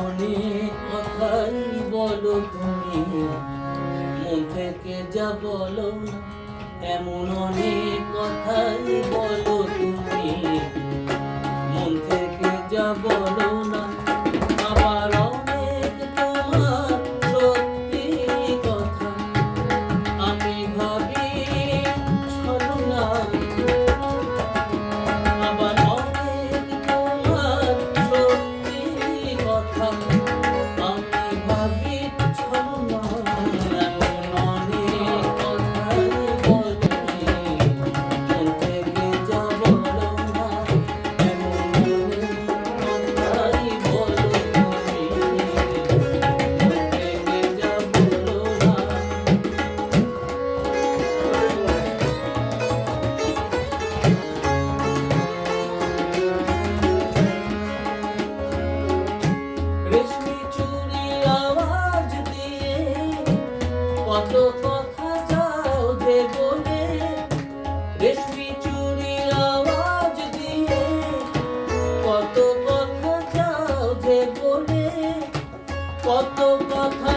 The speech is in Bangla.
অনেক কথাই বলো তুমি, মন থেকে যা বলো না। এমন অনেক কথাই বলো তুমি, মন থেকে যা বলো না। আবার অনেক তোমার সত্যি কথা আমি ভাবি ছলনা। আবার অনেক তোমার সত্যি কথা আমি ভাবি ছলনা। এমন অনেক কথাই বলো তুমি, মন থেকে যা বলো না। এমন অনেক কথাই বলো তুমি, মন থেকে যা বলো না। রেশমি চুড়ির আওয়াজ দিয়ে কত কথা যাও যে বলে। রেশমি চুড়ির আওয়াজ দিয়ে কত কথা যাও যে বলে। কত কথা